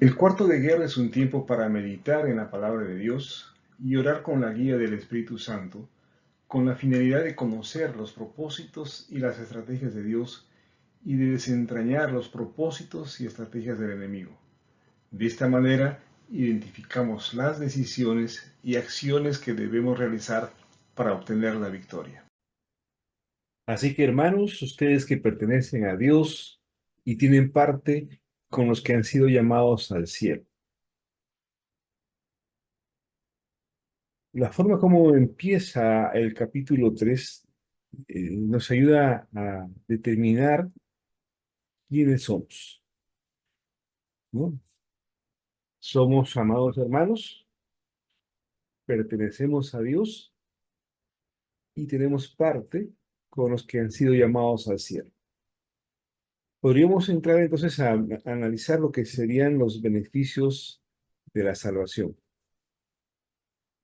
El cuarto de guerra es un tiempo para meditar en la palabra de Dios y orar con la guía del Espíritu Santo, con la finalidad de conocer los propósitos y las estrategias de Dios y de desentrañar los propósitos y estrategias del enemigo. De esta manera, identificamos las decisiones y acciones que debemos realizar para obtener la victoria. Así que hermanos, ustedes que pertenecen a Dios y tienen parte con los que han sido llamados al cielo. La forma como empieza el capítulo 3 nos ayuda a determinar quiénes somos, ¿no? Somos amados hermanos, pertenecemos a Dios y tenemos parte con los que han sido llamados al cielo. Podríamos entrar entonces a analizar lo que serían los beneficios de la salvación.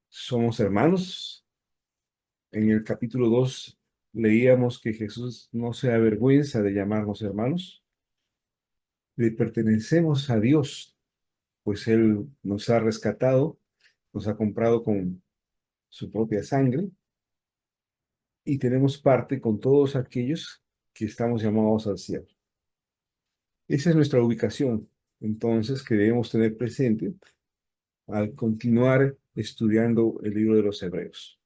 Somos hermanos. En el capítulo 2 leíamos que Jesús no se avergüenza de llamarnos hermanos. Le pertenecemos a Dios, pues Él nos ha rescatado, nos ha comprado con su propia sangre y tenemos parte con todos aquellos que estamos llamados al cielo. Esa es nuestra ubicación, entonces, que debemos tener presente al continuar estudiando el libro de los Hebreos.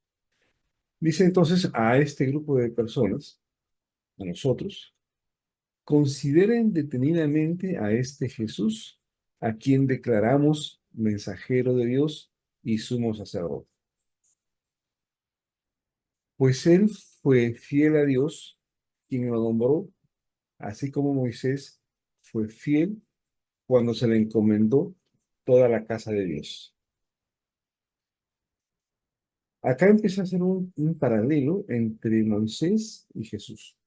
Dice entonces a este grupo de personas, a nosotros, consideren detenidamente a este Jesús, a quien declaramos mensajero de Dios y sumo sacerdote. Pues él fue fiel a Dios, quien lo nombró, así como Moisés fue fiel cuando se le encomendó toda la casa de Dios. Acá empieza a hacer un paralelo entre Moisés y Jesús.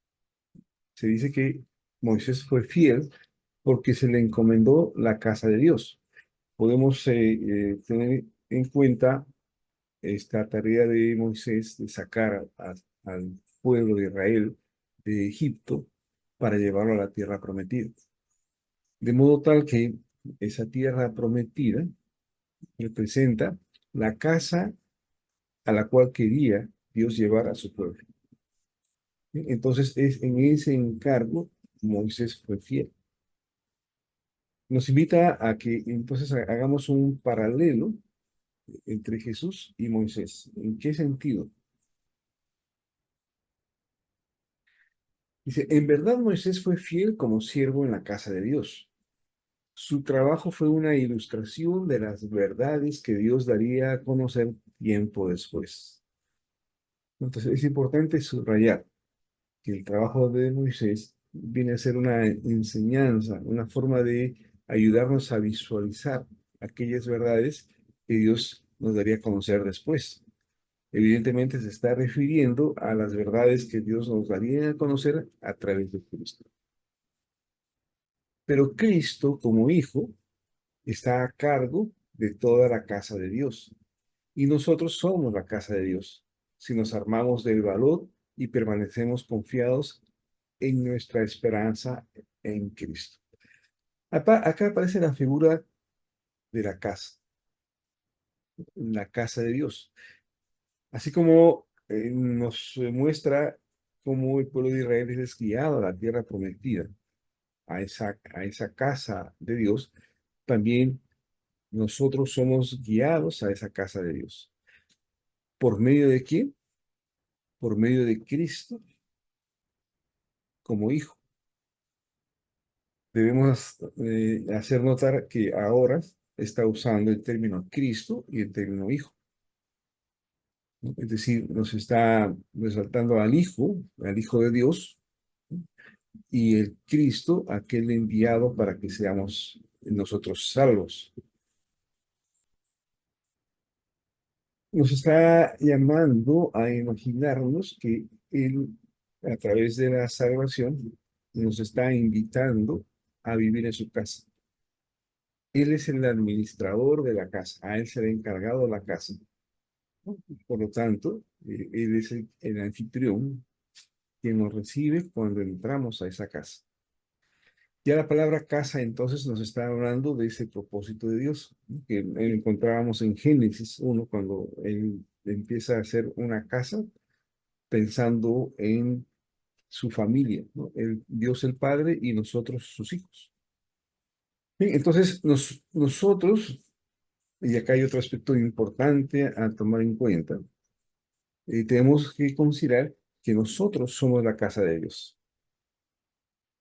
Se dice que Moisés fue fiel porque se le encomendó la casa de Dios. Podemos tener en cuenta esta tarea de Moisés de sacar al pueblo de Israel de Egipto para llevarlo a la tierra prometida. De modo tal que esa tierra prometida representa la casa a la cual quería Dios llevar a su pueblo. Entonces, en ese encargo Moisés fue fiel. Nos invita a que entonces hagamos un paralelo entre Jesús y Moisés. ¿En qué sentido? Dice, en verdad Moisés fue fiel como siervo en la casa de Dios. Su trabajo fue una ilustración de las verdades que Dios daría a conocer tiempo después. Entonces es importante subrayar que el trabajo de Moisés viene a ser una enseñanza, una forma de ayudarnos a visualizar aquellas verdades que Dios nos daría a conocer después. Evidentemente se está refiriendo a las verdades que Dios nos daría a conocer a través de Cristo. Pero Cristo, como Hijo, está a cargo de toda la casa de Dios. Y nosotros somos la casa de Dios, si nos armamos del valor y permanecemos confiados en nuestra esperanza en Cristo. Acá aparece la figura de la casa de Dios. Así como nos muestra cómo el pueblo de Israel es guiado a la tierra prometida, a esa casa de Dios, también nosotros somos guiados a esa casa de Dios. ¿Por medio de quién? Por medio de Cristo como Hijo. Debemos hacer notar que ahora está usando el término Cristo y el término Hijo, ¿no? Es decir, nos está resaltando al Hijo de Dios, ¿no? Y el Cristo, aquel enviado para que seamos nosotros salvos. Nos está llamando a imaginarnos que Él a través de la salvación, nos está invitando a vivir en su casa. Él es el administrador de la casa, a él se le ha encargado la casa. Por lo tanto, él es el anfitrión que nos recibe cuando entramos a esa casa. Ya la palabra casa entonces nos está hablando de ese propósito de Dios, ¿no? Que encontrábamos en Génesis 1, cuando él empieza a hacer una casa pensando en su familia, ¿no? Dios el Padre y nosotros sus hijos. Bien, entonces nosotros, y acá hay otro aspecto importante a tomar en cuenta, tenemos que considerar que nosotros somos la casa de Dios.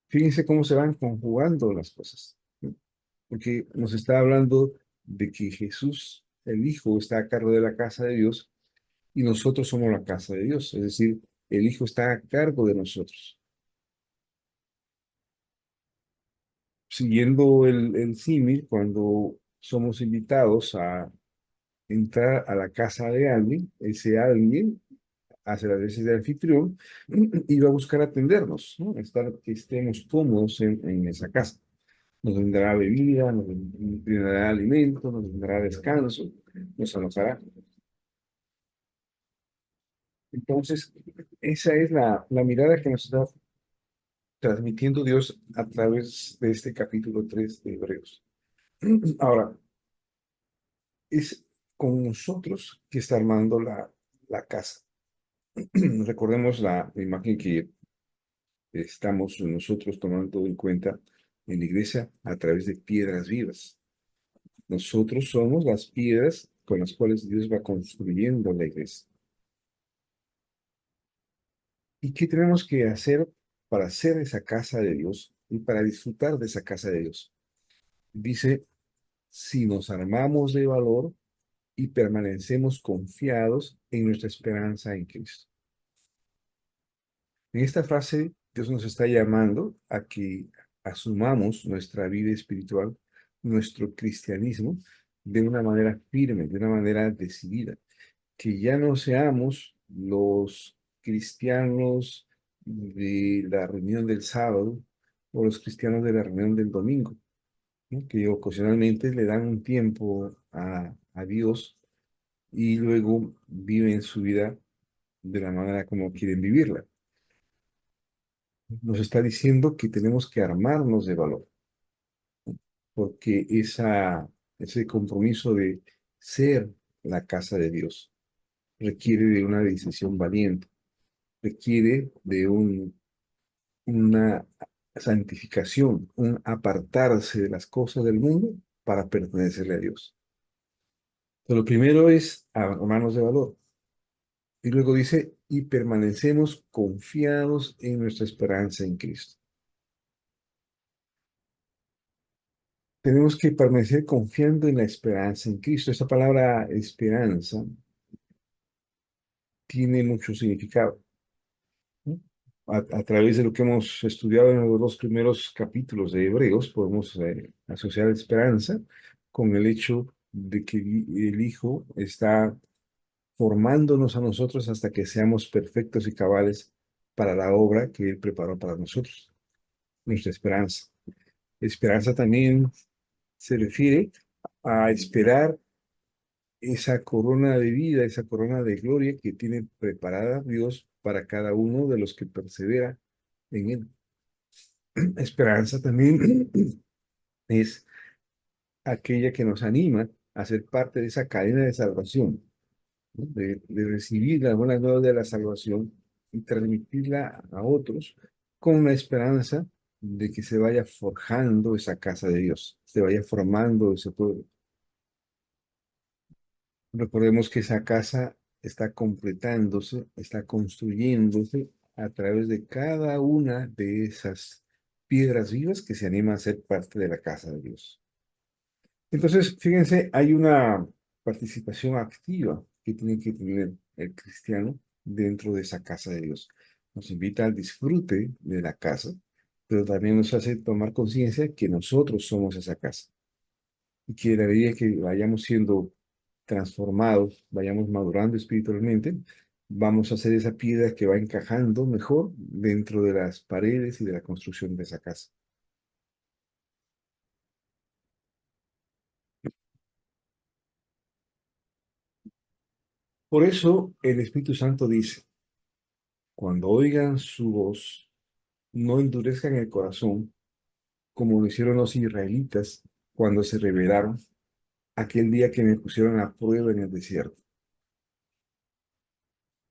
Fíjense cómo se van conjugando las cosas, ¿no? Porque nos está hablando de que Jesús, el Hijo, está a cargo de la casa de Dios y nosotros somos la casa de Dios. Es decir, el Hijo está a cargo de nosotros. Siguiendo el símil, cuando somos invitados a entrar a la casa de alguien, ese alguien hace las veces de anfitrión y va a buscar atendernos, ¿no? Que estemos cómodos en esa casa. Nos brindará bebida, nos brindará alimento, nos brindará descanso, nos alojará. Entonces, esa es la mirada que nos está transmitiendo Dios a través de este capítulo 3 de Hebreos. Ahora, es con nosotros que está armando la casa. Recordemos la imagen que estamos nosotros tomando en cuenta en la iglesia a través de piedras vivas. Nosotros somos las piedras con las cuales Dios va construyendo la iglesia. ¿Y qué tenemos que hacer para hacer esa casa de Dios y para disfrutar de esa casa de Dios? Dice, si nos armamos de valor y permanecemos confiados en nuestra esperanza en Cristo. En esta frase, Dios nos está llamando a que asumamos nuestra vida espiritual, nuestro cristianismo, de una manera firme, de una manera decidida, que ya no seamos los cristianos de la reunión del sábado o los cristianos de la reunión del domingo, ¿no? Que ocasionalmente le dan un tiempo a Dios y luego viven su vida de la manera como quieren vivirla. Nos está diciendo que tenemos que armarnos de valor, porque ese compromiso de ser la casa de Dios requiere de una decisión valiente, requiere de una santificación, un apartarse de las cosas del mundo para pertenecerle a Dios. Entonces, lo primero es armarnos de valor. Y luego dice, y permanecemos confiados en nuestra esperanza en Cristo. Tenemos que permanecer confiando en la esperanza en Cristo. Esta palabra esperanza tiene mucho significado, ¿no? A través de lo que hemos estudiado en los dos primeros capítulos de Hebreos, podemos asociar esperanza con el hecho de que el Hijo está formándonos a nosotros hasta que seamos perfectos y cabales para la obra que Él preparó para nosotros, nuestra esperanza. Esperanza también se refiere a esperar esa corona de vida, esa corona de gloria que tiene preparada Dios para cada uno de los que persevera en Él. Esperanza también es aquella que nos anima a ser parte de esa cadena de salvación, ¿no? De recibir las buenas nuevas de la salvación y transmitirla a otros con la esperanza de que se vaya forjando esa casa de Dios, se vaya formando ese pueblo. Recordemos que esa casa está completándose, está construyéndose a través de cada una de esas piedras vivas que se animan a ser parte de la casa de Dios. Entonces, fíjense, hay una participación activa que tiene que tener el cristiano dentro de esa casa de Dios. Nos invita al disfrute de la casa, pero también nos hace tomar conciencia que nosotros somos esa casa y que a medida que vayamos siendo transformados, vayamos madurando espiritualmente, vamos a hacer esa piedra que va encajando mejor dentro de las paredes y de la construcción de esa casa. Por eso el Espíritu Santo dice, cuando oigan su voz, no endurezcan el corazón como lo hicieron los israelitas cuando se rebelaron aquel día que me pusieron a prueba en el desierto.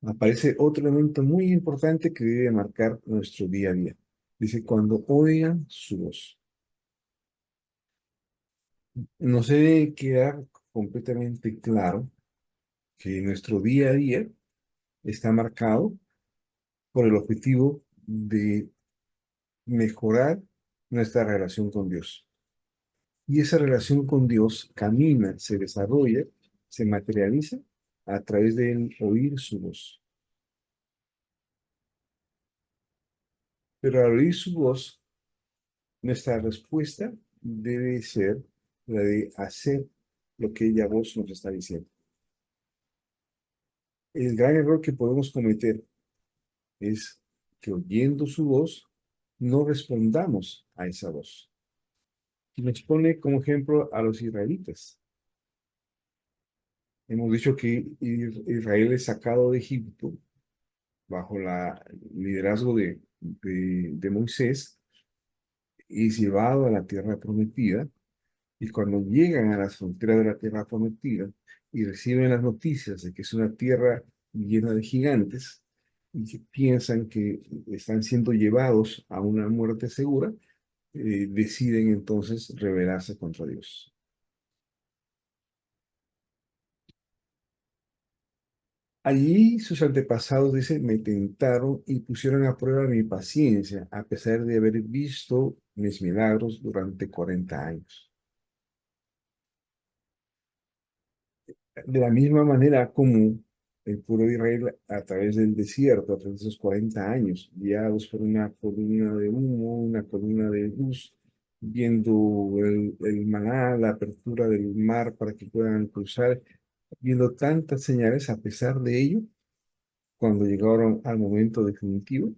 Aparece otro elemento muy importante que debe marcar nuestro día a día. Dice, cuando oigan su voz. Nos debe quedar completamente claro que nuestro día a día está marcado por el objetivo de mejorar nuestra relación con Dios. Y esa relación con Dios camina, se desarrolla, se materializa a través del oír su voz. Pero al oír su voz, nuestra respuesta debe ser la de hacer lo que ella voz nos está diciendo. El gran error que podemos cometer es que oyendo su voz, no respondamos a esa voz. Y nos pone como ejemplo a los israelitas. Hemos dicho que Israel es sacado de Egipto bajo el liderazgo de Moisés y es llevado a la tierra prometida. Y cuando llegan a las fronteras de la tierra prometida y reciben las noticias de que es una tierra llena de gigantes y que piensan que están siendo llevados a una muerte segura, deciden entonces rebelarse contra Dios. Allí sus antepasados, dice, me tentaron y pusieron a prueba mi paciencia, a pesar de haber visto mis milagros durante 40 años. De la misma manera como el pueblo de Israel a través del desierto, a través de esos 40 años, guiados por una columna de humo, una columna de luz, viendo el maná, la apertura del mar para que puedan cruzar, viendo tantas señales, a pesar de ello, cuando llegaron al momento definitivo,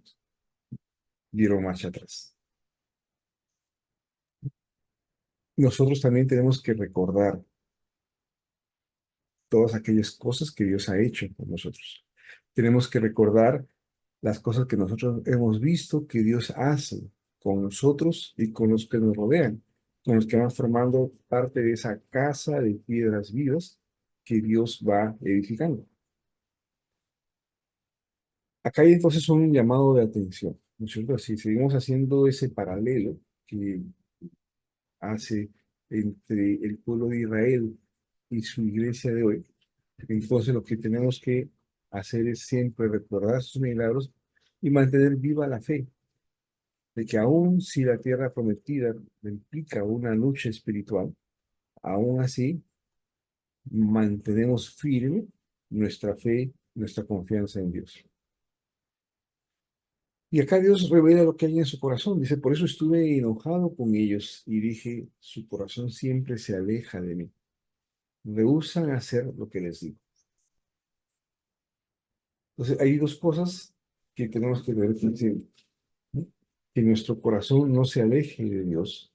dieron marcha atrás. Nosotros también tenemos que recordar todas aquellas cosas que Dios ha hecho por nosotros. Tenemos que recordar las cosas que nosotros hemos visto que Dios hace con nosotros y con los que nos rodean, con los que van formando parte de esa casa de piedras vivas que Dios va edificando. Acá hay entonces un llamado de atención, ¿no es cierto? Si seguimos haciendo ese paralelo que hace entre el pueblo de Israel y su iglesia de hoy, entonces lo que tenemos que hacer es siempre recordar sus milagros y mantener viva la fe de que aun si la tierra prometida implica una lucha espiritual, aún así mantenemos firme nuestra fe, nuestra confianza en Dios. Y acá Dios revela lo que hay en su corazón. Dice, por eso estuve enojado con ellos y dije, su corazón siempre se aleja de mí. Rehúsan hacer lo que les digo. Entonces, hay dos cosas que tenemos que ver, ¿no? Que nuestro corazón no se aleje de Dios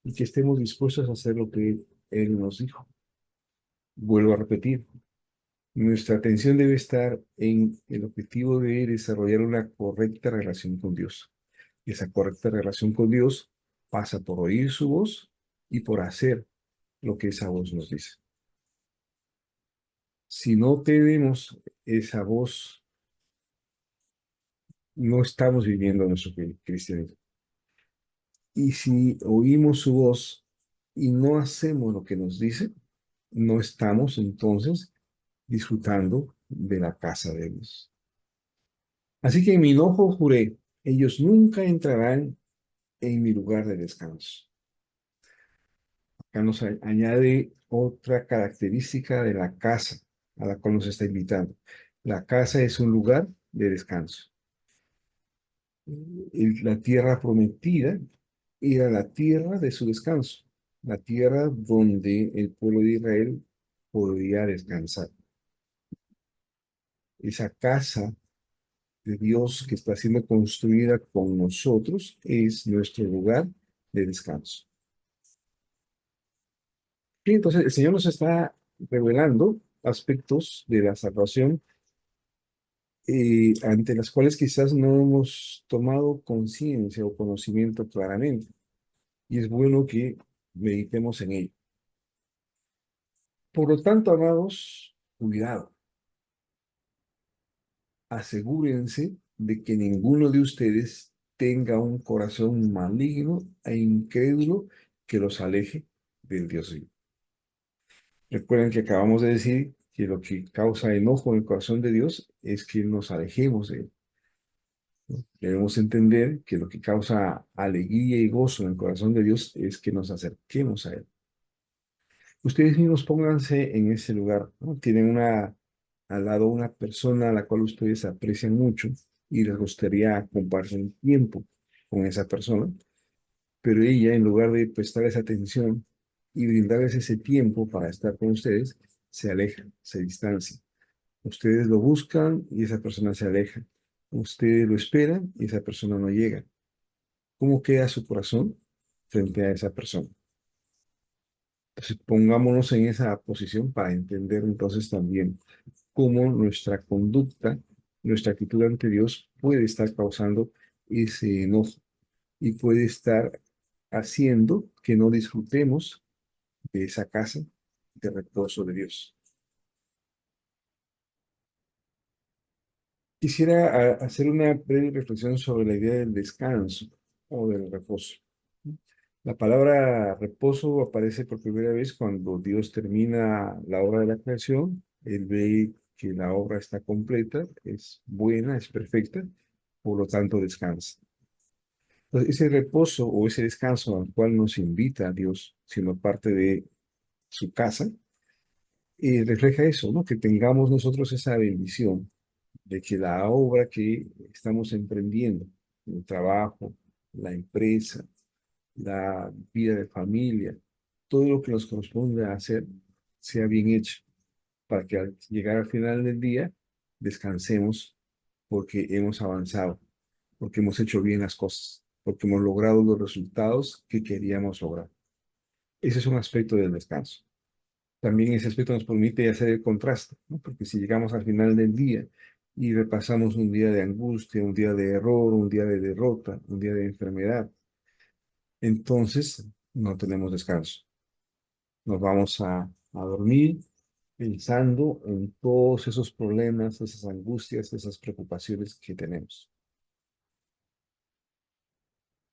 y que estemos dispuestos a hacer lo que Él nos dijo. Vuelvo a repetir, nuestra atención debe estar en el objetivo de desarrollar una correcta relación con Dios. Esa correcta relación con Dios pasa por oír su voz y por hacer lo que esa voz nos dice. Si no tenemos esa voz, no estamos viviendo nuestro cristianismo. Y si oímos su voz y no hacemos lo que nos dice, no estamos entonces disfrutando de la casa de Dios. Así que en mi enojo juré, ellos nunca entrarán en mi lugar de descanso. Acá nos añade otra característica de la casa a la cual nos está invitando. La casa es un lugar de descanso. La tierra prometida era la tierra de su descanso, la tierra donde el pueblo de Israel podía descansar. esa casa de Dios que está siendo construida con nosotros es nuestro lugar de descanso. Y entonces el Señor nos está revelando aspectos de la salvación ante las cuales quizás no hemos tomado conciencia o conocimiento claramente. Y es bueno que meditemos en ello. Por lo tanto, amados, cuidado. Asegúrense de que ninguno de ustedes tenga un corazón maligno e incrédulo que los aleje del Dios vivo. Recuerden que acabamos de decir que lo que causa enojo en el corazón de Dios es que nos alejemos de Él. Debemos entender que lo que causa alegría y gozo en el corazón de Dios es que nos acerquemos a Él. Ustedes mismos pónganse en ese lugar, ¿no? Tienen al lado una persona a la cual ustedes aprecian mucho y les gustaría compartir tiempo con esa persona, pero ella, en lugar de prestarles atención y brindarles ese tiempo para estar con ustedes, se aleja, se distancia. Ustedes lo buscan y esa persona se aleja. Ustedes lo esperan y esa persona no llega. ¿Cómo queda su corazón frente a esa persona? Entonces, pongámonos en esa posición para entender entonces también cómo nuestra conducta, nuestra actitud ante Dios puede estar causando ese enojo y puede estar haciendo que no disfrutemos de esa casa de reposo de Dios. Quisiera hacer una breve reflexión sobre la idea del descanso o del reposo. La palabra reposo aparece por primera vez cuando Dios termina la obra de la creación. Él ve que la obra está completa, es buena, es perfecta, por lo tanto descansa. Entonces, ese reposo o ese descanso al cual nos invita Dios, siendo parte de su casa, refleja eso, ¿no? Que tengamos nosotros esa bendición de que la obra que estamos emprendiendo, el trabajo, la empresa, la vida de familia, todo lo que nos corresponde hacer sea bien hecho, para que al llegar al final del día descansemos porque hemos avanzado, porque hemos hecho bien las cosas, porque hemos logrado los resultados que queríamos lograr. Ese es un aspecto del descanso. También ese aspecto nos permite hacer el contraste, ¿no? Porque si llegamos al final del día y repasamos un día de angustia, un día de error, un día de derrota, un día de enfermedad, entonces no tenemos descanso. Nos vamos a dormir pensando en todos esos problemas, esas angustias, esas preocupaciones que tenemos.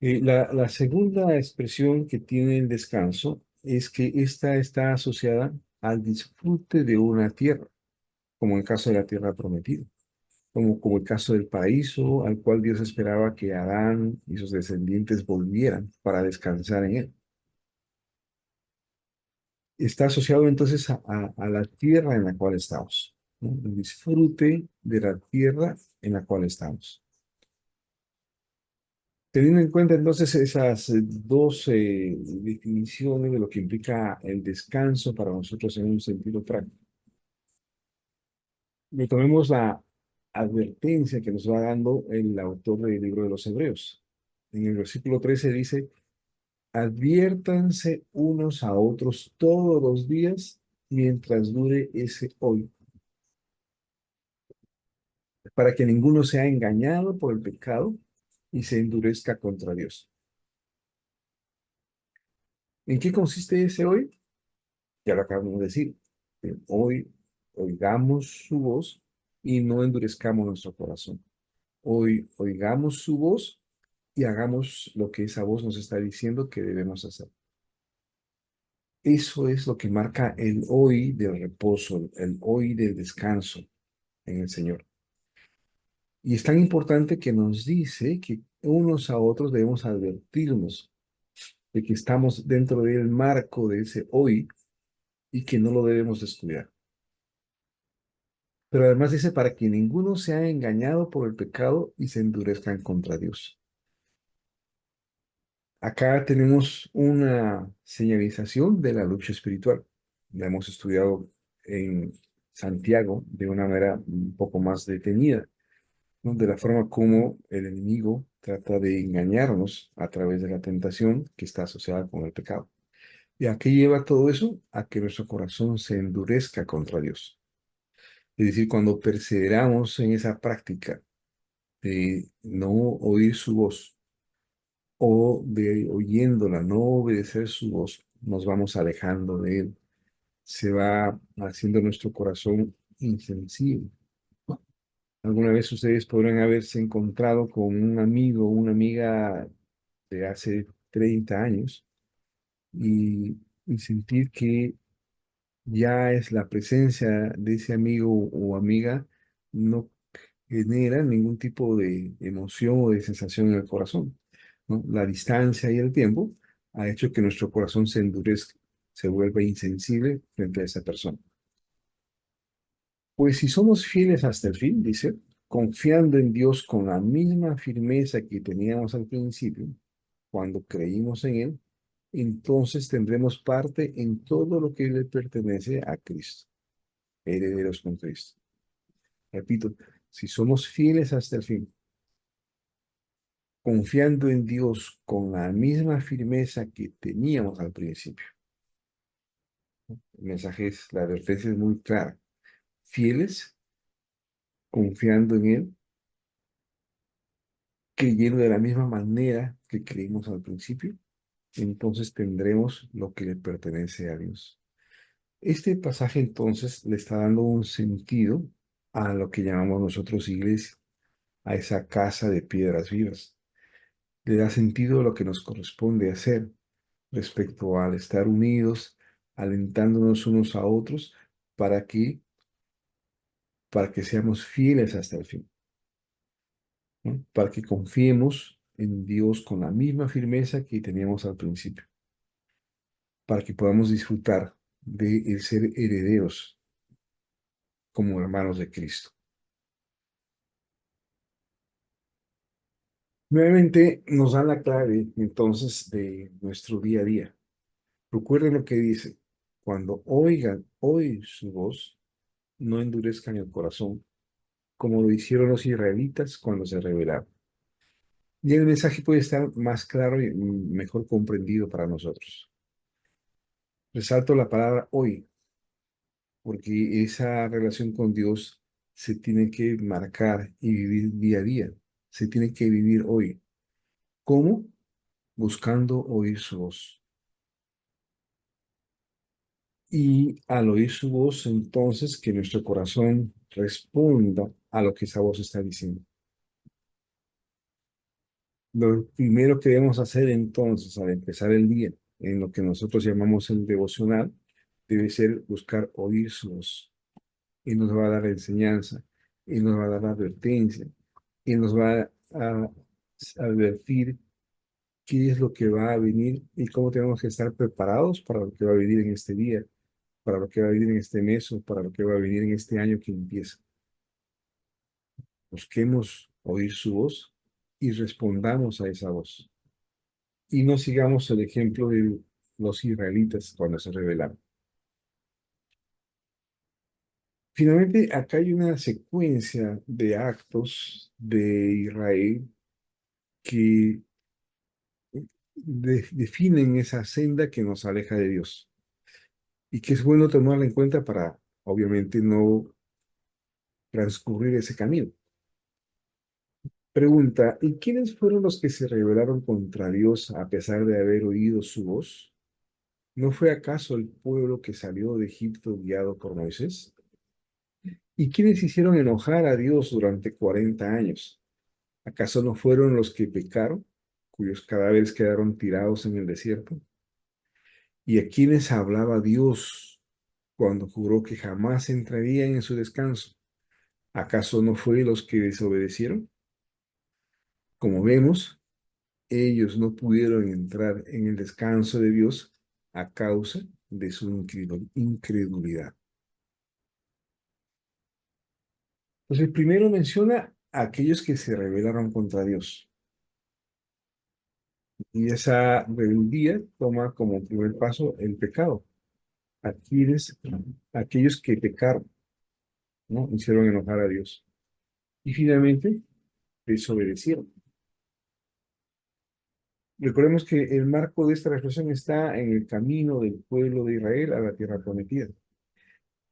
La segunda expresión que tiene el descanso es que esta está asociada al disfrute de una tierra, como en el caso de la tierra prometida, como el caso del paraíso al cual Dios esperaba que Adán y sus descendientes volvieran para descansar en él. Está asociado entonces a la tierra en la cual estamos, ¿no? El disfrute de la tierra en la cual estamos. Teniendo en cuenta entonces esas dos definiciones de lo que implica el descanso para nosotros en un sentido práctico, retomemos la advertencia que nos va dando el autor del libro de los Hebreos. En el versículo 13 dice, adviértanse unos a otros todos los días mientras dure ese hoy, para que ninguno sea engañado por el pecado y se endurezca contra Dios. ¿En qué consiste ese hoy? Ya lo acabamos de decir. Hoy oigamos su voz y no endurezcamos nuestro corazón. Hoy oigamos su voz y hagamos lo que esa voz nos está diciendo que debemos hacer. Eso es lo que marca el hoy del reposo, el hoy del descanso en el Señor. Y es tan importante que nos dice que unos a otros debemos advertirnos de que estamos dentro del marco de ese hoy y que no lo debemos descuidar. Pero además dice para que ninguno sea engañado por el pecado y se endurezcan contra Dios. Acá tenemos una señalización de la lucha espiritual. La hemos estudiado en Santiago de una manera un poco más detenida, ¿no? De la forma como el enemigo trata de engañarnos a través de la tentación que está asociada con el pecado. ¿Y a qué lleva todo eso? A que nuestro corazón se endurezca contra Dios. Es decir, cuando perseveramos en esa práctica de no oír su voz o de oyéndola, no obedecer su voz, nos vamos alejando de Él. Se va haciendo nuestro corazón insensible. Alguna vez ustedes podrán haberse encontrado con un amigo o una amiga de hace 30 años y sentir que ya es la presencia de ese amigo o amiga no genera ningún tipo de emoción o de sensación en el corazón, ¿no? La distancia y el tiempo ha hecho que nuestro corazón se endurezca, se vuelva insensible frente a esa persona. Pues si somos fieles hasta el fin, dice, confiando en Dios con la misma firmeza que teníamos al principio, cuando creímos en Él, entonces tendremos parte en todo lo que le pertenece a Cristo, herederos con Cristo. Repito, si somos fieles hasta el fin, confiando en Dios con la misma firmeza que teníamos al principio. El mensaje es, la advertencia es muy clara. Fieles, confiando en Él, creyendo de la misma manera que creímos al principio, entonces tendremos lo que le pertenece a Dios. Este pasaje entonces le está dando un sentido a lo que llamamos nosotros iglesia, a esa casa de piedras vivas. Le da sentido a lo que nos corresponde hacer respecto al estar unidos, alentándonos unos a otros para que, para que seamos fieles hasta el fin, ¿no? Para que confiemos en Dios con la misma firmeza que teníamos al principio, para que podamos disfrutar de el ser herederos como hermanos de Cristo. Nuevamente nos da la clave entonces de nuestro día a día. Recuerden lo que dice, cuando oigan hoy su voz, no endurezcan el corazón, como lo hicieron los israelitas cuando se rebelaron. Y el mensaje puede estar más claro y mejor comprendido para nosotros. Resalto la palabra hoy, porque esa relación con Dios se tiene que marcar y vivir día a día. Se tiene que vivir hoy. ¿Cómo? Buscando oír su voz. Y al oír su voz, entonces que nuestro corazón responda a lo que esa voz está diciendo. Lo primero que debemos hacer entonces al empezar el día, en lo que nosotros llamamos el devocional, debe ser buscar oír su voz. Y nos va a dar enseñanza, y nos va a dar advertencia, y nos va a advertir qué es lo que va a venir y cómo tenemos que estar preparados para lo que va a venir en este día, para lo que va a venir en este mes o para lo que va a venir en este año que empieza. Busquemos oír su voz y respondamos a esa voz. Y no sigamos el ejemplo de los israelitas cuando se rebelaron. Finalmente, acá hay una secuencia de actos de Israel que definen esa senda que nos aleja de Dios y que es bueno tomarla en cuenta para, obviamente, no transcurrir ese camino. Pregunta, ¿y quiénes fueron los que se rebelaron contra Dios a pesar de haber oído su voz? ¿No fue acaso el pueblo que salió de Egipto guiado por Moisés? ¿Y quiénes hicieron enojar a Dios durante 40 años? ¿Acaso no fueron los que pecaron, cuyos cadáveres quedaron tirados en el desierto? ¿Y a quiénes hablaba Dios cuando juró que jamás entrarían en su descanso? ¿Acaso no fue los que desobedecieron? Como vemos, ellos no pudieron entrar en el descanso de Dios a causa de su incredulidad. Entonces, primero menciona a aquellos que se rebelaron contra Dios. Y esa rebeldía toma como primer paso el pecado. Aquellos que pecaron. ¿no? Hicieron enojar a Dios. Y finalmente desobedecieron. Recordemos que el marco de esta reflexión está en el camino del pueblo de Israel a la tierra prometida.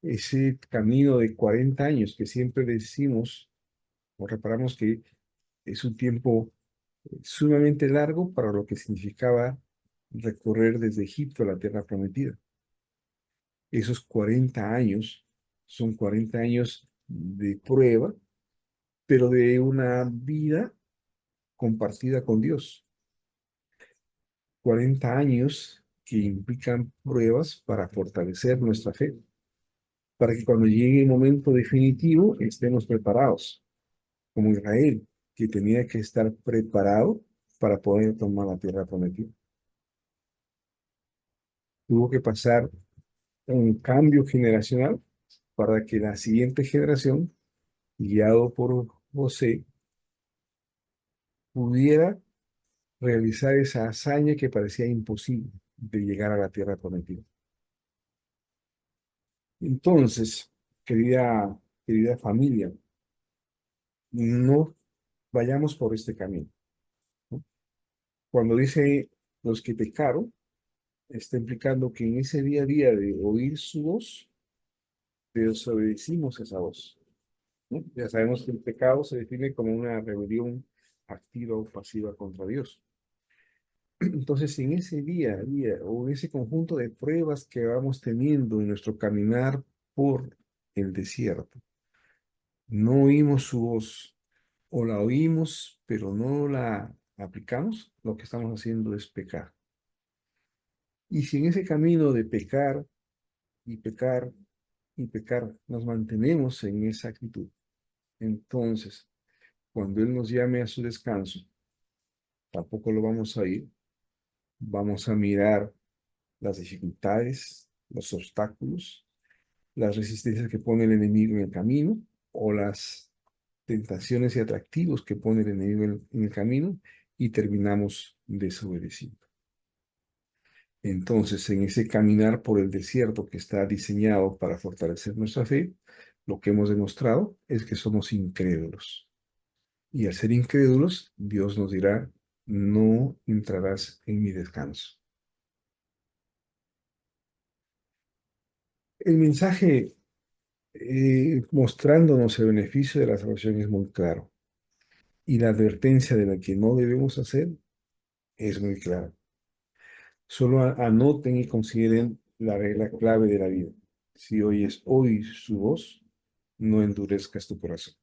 Ese camino de 40 años que siempre decimos o reparamos que es un tiempo sumamente largo para lo que significaba recorrer desde Egipto a la tierra prometida. Esos 40 años son 40 años de prueba, pero de una vida compartida con Dios. 40 años que implican pruebas para fortalecer nuestra fe, para que cuando llegue el momento definitivo estemos preparados, como Israel, que tenía que estar preparado para poder tomar la tierra prometida. Tuvo que pasar un cambio generacional para que la siguiente generación, guiado por José, pudiera realizar esa hazaña que parecía imposible de llegar a la tierra prometida. Entonces, querida familia, no vayamos por este camino, ¿no? Cuando dice los que pecaron, está implicando que en ese día a día de oír su voz, desobedecimos esa voz, ¿no? Ya sabemos que el pecado se define como una rebelión activa o pasiva contra Dios. Entonces, en ese día a día o en ese conjunto de pruebas que vamos teniendo en nuestro caminar por el desierto, no oímos su voz o la oímos, pero no la aplicamos, lo que estamos haciendo es pecar. Y si en ese camino de pecar y pecar y pecar nos mantenemos en esa actitud, entonces, cuando Él nos llame a su descanso, tampoco lo vamos a ir, vamos a mirar las dificultades, los obstáculos, las resistencias que pone el enemigo en el camino o las tentaciones y atractivos que pone el enemigo en el camino y terminamos desobedeciendo. Entonces, en ese caminar por el desierto que está diseñado para fortalecer nuestra fe, lo que hemos demostrado es que somos incrédulos. Y al ser incrédulos, Dios nos dirá, no entrarás en mi descanso. El mensaje mostrándonos el beneficio de la salvación es muy claro. Y la advertencia de la que no debemos hacer es muy clara. Solo anoten y consideren la regla clave de la vida. Si oyes hoy su voz, no endurezcas tu corazón.